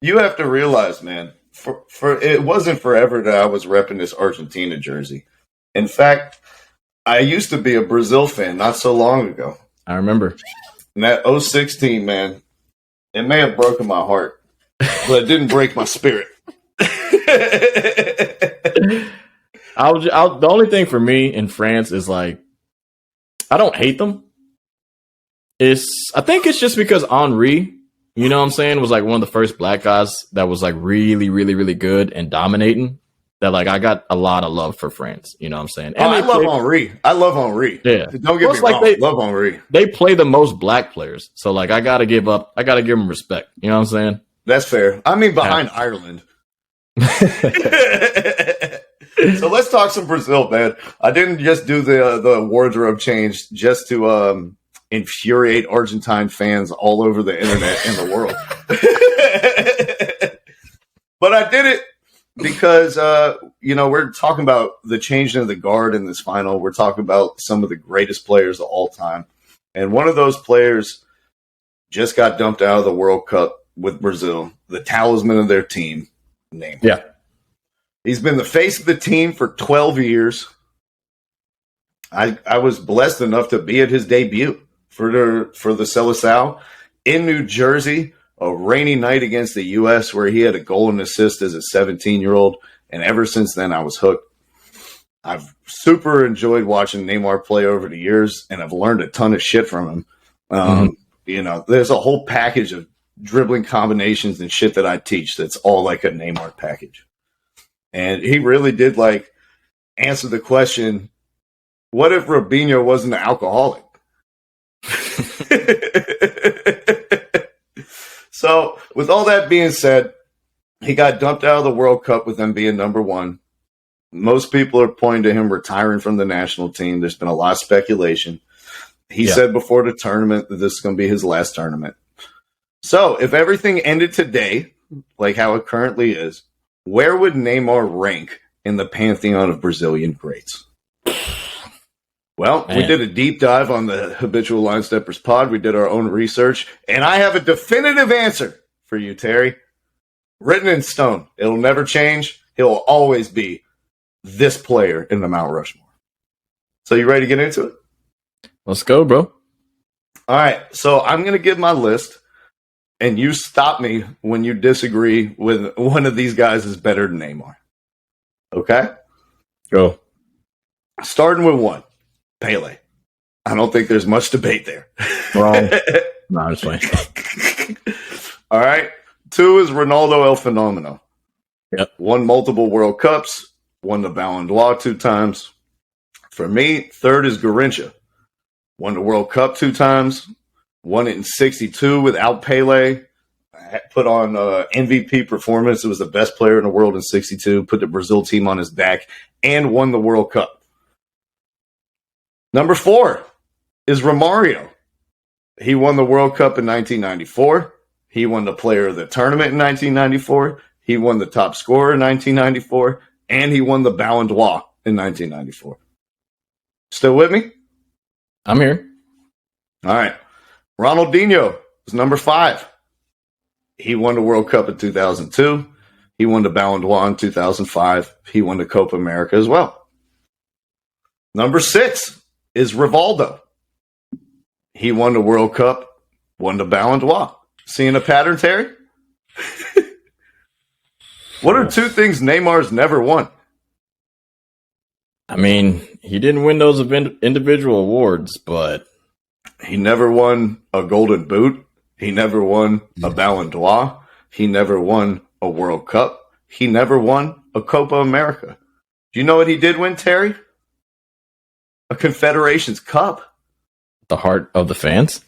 You have to realize, man, for it wasn't forever that I was repping this Argentina jersey. In fact, I used to be a Brazil fan not so long ago. I remember. And that '06 team, man, it may have broken my heart, but it didn't break my spirit. The only thing for me in France is like, I don't hate them. I think it's just because Henri, you know what I'm saying, was like one of the first black guys that was like really, really, really good and dominating. That like I got a lot of love for France. You know what I'm saying? And I love Henri. I love Henri. Yeah. Don't get me wrong. I love Henri. They play the most black players. So like I gotta give them respect. You know what I'm saying? That's fair. I mean behind Ireland. So let's talk some Brazil, man. I didn't just do the wardrobe change just to infuriate Argentine fans all over the internet and the world. But I did it because, we're talking about the changing of the guard in this final. We're talking about some of the greatest players of all time. And one of those players just got dumped out of the World Cup with Brazil, the talisman of their team, Neymar. Yeah. He's been the face of the team for 12 years. I was blessed enough to be at his debut for the Seleção in New Jersey, a rainy night against the U.S. where he had a goal and assist as a 17-year-old. And ever since then, I was hooked. I've super enjoyed watching Neymar play over the years, and I've learned a ton of shit from him. There's a whole package of dribbling combinations and shit that I teach that's all like a Neymar package. And he really did like answer the question, what if Robinho wasn't an alcoholic? So with all that being said, he got dumped out of the World Cup with them being number one. Most people are pointing to him retiring from the national team. There's been a lot of speculation. He said before the tournament that this is going to be his last tournament. So if everything ended today, like how it currently is, where would Neymar rank in the pantheon of Brazilian greats? Well, we did a deep dive on the Habitual Line Steppers pod. We did our own research, and I have a definitive answer for you, Terry. Written in stone. It'll never change. He'll always be this player in the Mount Rushmore. So you ready to get into it? Let's go, bro. All right, so I'm going to give my list, and you stop me when you disagree with one of these guys is better than Neymar. Okay? Go. Starting with one, Pele. I don't think there's much debate there. Wrong. No, I'm just playing. All right. Two is Ronaldo El Fenomeno. Yep. Won multiple World Cups, won the Ballon d'Or 2 times. For me, third is Garrincha. Won the World Cup 2 times, won it in '62 without Pele. Put on MVP performance. It was the best player in the world in '62. Put the Brazil team on his back and won the World Cup. Number 4 is Romario. He won the World Cup in 1994. He won the Player of the Tournament in 1994. He won the top scorer in 1994. And he won the Ballon d'Or in 1994. Still with me? I'm here. All right. Ronaldinho is number 5. He won the World Cup in 2002. He won the Ballon d'Or in 2005. He won the Copa America as well. Number 6 is Rivaldo. He won the World Cup, won the Ballon d'Or. Seeing a pattern, Terry? What are 2 things Neymar's never won? I mean, he didn't win those individual awards, but he never won a Golden Boot. He never won a Ballon d'Or. He never won a World Cup. He never won a Copa America. Do you know what he did win, Terry? A Confederations Cup. The heart of the fans.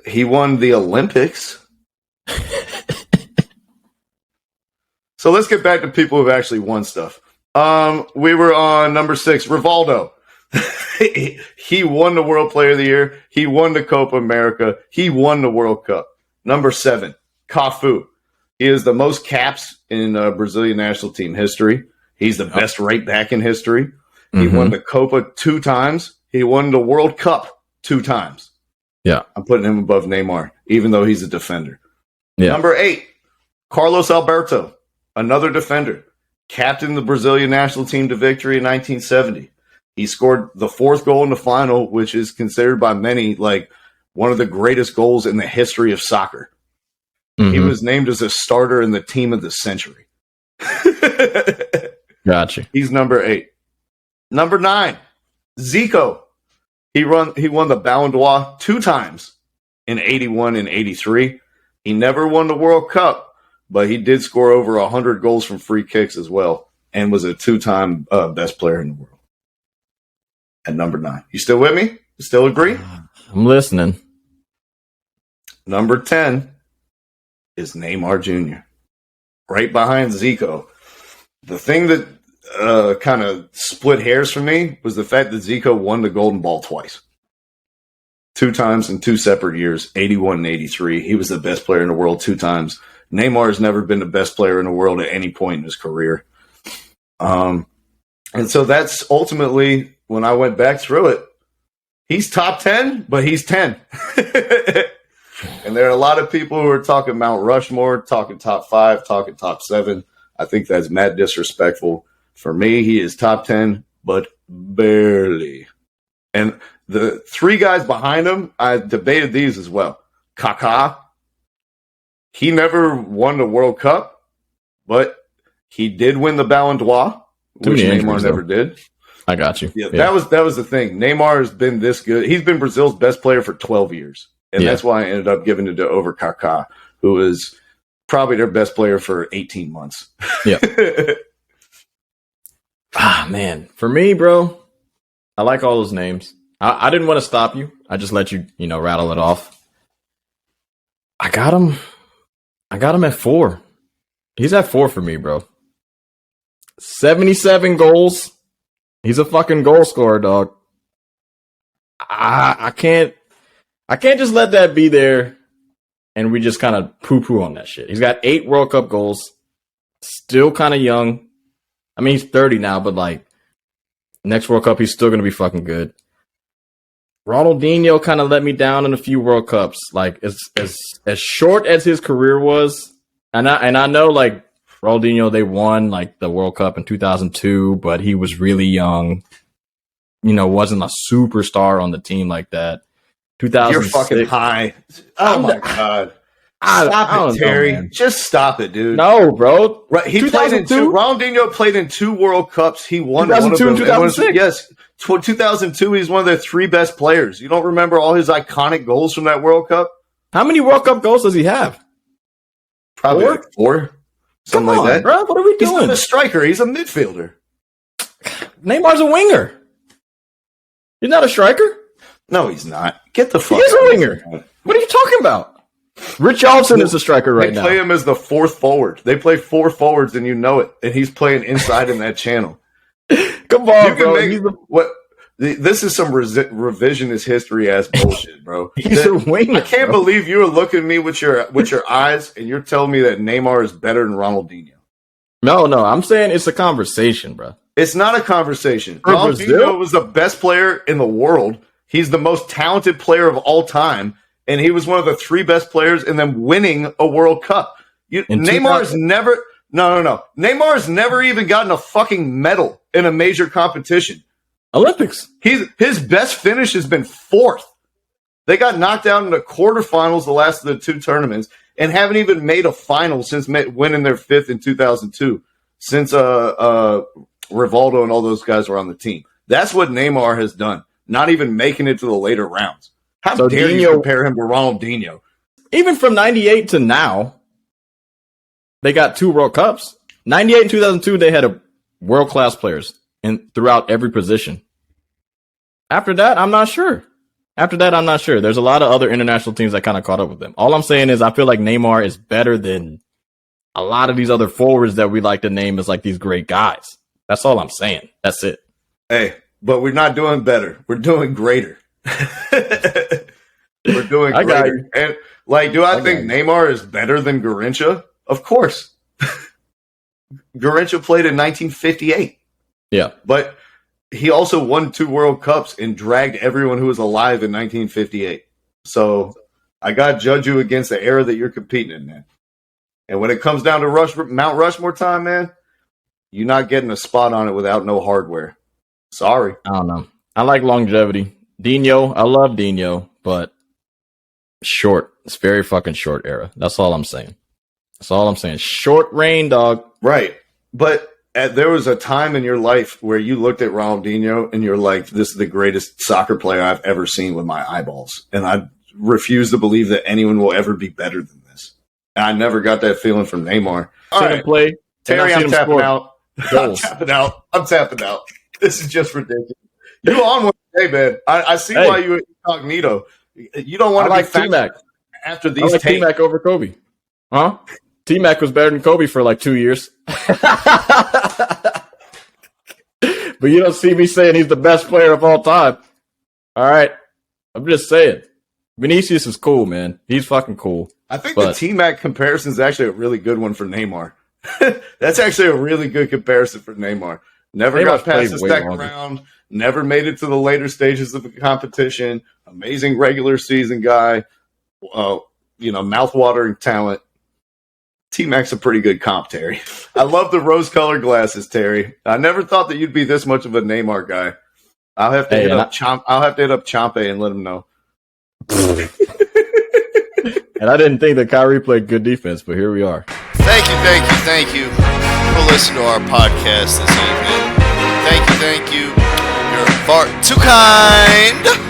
He won the Olympics. So let's get back to people who've actually won stuff. We were on number 6, Rivaldo. He won the World Player of the Year. He won the Copa America. He won the World Cup. Number 7, Cafu. He is the most caps in Brazilian national team history. He's the best right back in history. He won the Copa 2 times. He won the World Cup 2 times. Yeah. I'm putting him above Neymar, even though he's a defender. Yeah. Number 8, Carlos Alberto, another defender, captained the Brazilian national team to victory in 1970. He scored the fourth goal in the final, which is considered by many like one of the greatest goals in the history of soccer. Mm-hmm. He was named as a starter in the team of the century. Gotcha. He's number 8. Number 9, Zico. He won the Ballon d'Or 2 times in 81 and 83. He never won the World Cup, but he did score over 100 goals from free kicks as well and was a 2-time best player in the world. At number 9. You still with me? You still agree? I'm listening. Number 10 is Neymar Jr. Right behind Zico. The thing that kind of split hairs for me was the fact that Zico won the Golden Ball twice. 2 times in 2 separate years, 81 and 83. He was the best player in the world 2 times. Neymar has never been the best player in the world at any point in his career. And so that's ultimately, when I went back through it, he's top 10, but he's 10. And there are a lot of people who are talking Mount Rushmore, talking top 5, talking top 7. I think that's mad disrespectful. For me, he is top 10, but barely. And the 3 guys behind him, I debated these as well. Kaká, he never won the World Cup, but he did win the Ballon d'Or, which Neymar never did. I got you. Yeah, that was the thing. Neymar has been this good. He's been Brazil's best player for 12 years. And that's why I ended up giving it to over Kaká, who is probably their best player for 18 months. Yeah. Man. For me, bro, I like all those names. I didn't want to stop you. I just let you, rattle it off. I got him at 4. He's at 4 for me, bro. 77 goals. He's a fucking goal scorer, dog. I can't just let that be there and we just kind of poo-poo on that shit. He's got 8 World Cup goals. Still kind of young. I mean, he's 30 now, but like next World Cup, he's still going to be fucking good. Ronaldinho kind of let me down in a few World Cups. Like as short as his career was, and I know like Ronaldinho, they won like the World Cup in 2002, but he was really young. Wasn't a superstar on the team like that. 2006. You're fucking high. Oh my god! Stop it, Terry. Know, just stop it, dude. No, bro. Right? He played in 2. Ronaldinho played in 2 World Cups. He won 2002 and 2006. Yes, 2002. He's one of their 3 best players. You don't remember all his iconic goals from that World Cup? How many World Cup goals does he have? Probably 4. Like 4. Something like that, bro. What are we doing? He's not a striker. He's a midfielder. Neymar's a winger. He's not a striker. No, he's not. Get the fuck. He is a winger. What are you talking about? Richarlison is a striker right now. They play him as the 4th forward. They play 4 forwards, and you know it. And he's playing inside in that channel. Come on, bro. This is some revisionist history ass bullshit, bro. He's a winger. I can't believe you are looking at me with your eyes, and you're telling me that Neymar is better than Ronaldinho. No, I'm saying it's a conversation, bro. It's not a conversation. For Ronaldinho Brazil? was the best player in the world. He's the most talented player of all time. And he was one of the 3 best players in them winning a World Cup. Neymar's never Neymar's never even gotten a fucking medal in a major competition. Olympics. His best finish has been 4th. They got knocked out in the quarterfinals the last of the 2 tournaments and haven't even made a final since winning their 5th in 2002. Since Rivaldo and all those guys were on the team. That's what Neymar has done. Not even making it to the later rounds. How dare you compare him to Ronaldinho? Even from 98 to now, they got 2 World Cups. 98 and 2002, they had world-class players throughout every position. After that, I'm not sure. There's a lot of other international teams that kind of caught up with them. All I'm saying is I feel like Neymar is better than a lot of these other forwards that we like to name as like these great guys. That's all I'm saying. That's it. Hey, but we're not doing better. We're doing greater. We're doing greater. And do I think Neymar is better than Garrincha? Of course. Garrincha played in 1958. Yeah. But he also won 2 World Cups and dragged everyone who was alive in 1958. So I got to judge you against the era that you're competing in, man. And when it comes down to Mount Rushmore time, man, you're not getting a spot on it without no hardware. Sorry. I don't know. I like longevity. Dino, I love Dino, but short. It's very fucking short era. That's all I'm saying. Short reign, dog. Right. But there was a time in your life where you looked at Ronaldinho and you're like, this is the greatest soccer player I've ever seen with my eyeballs. And I refuse to believe that anyone will ever be better than this. And I never got that feeling from Neymar. All right. Play. Terry, I'm tapping out. I'm tapping out. This is just ridiculous. You on one today, man. I see why you incognito. You don't want to be T-Mac. After these tapes. T-Mac over Kobe. Huh? T-Mac was better than Kobe for like 2 years. But you don't see me saying he's the best player of all time. All right. I'm just saying. Vinicius is cool, man. He's fucking cool. I think the T-Mac comparison is actually a really good one for Neymar. That's actually a really good comparison for Neymar. Never got past the second round. Never made it to the later stages of the competition. Amazing regular season guy. Mouth-watering talent. T-Mac's a pretty good comp, Terry. I love the rose-colored glasses, Terry. I never thought that you'd be this much of a Neymar guy. I'll have to hit up Champe and let him know. And I didn't think that Kyrie played good defense, but here we are. Thank you for listening to our podcast this evening. Thank you. You're far too kind.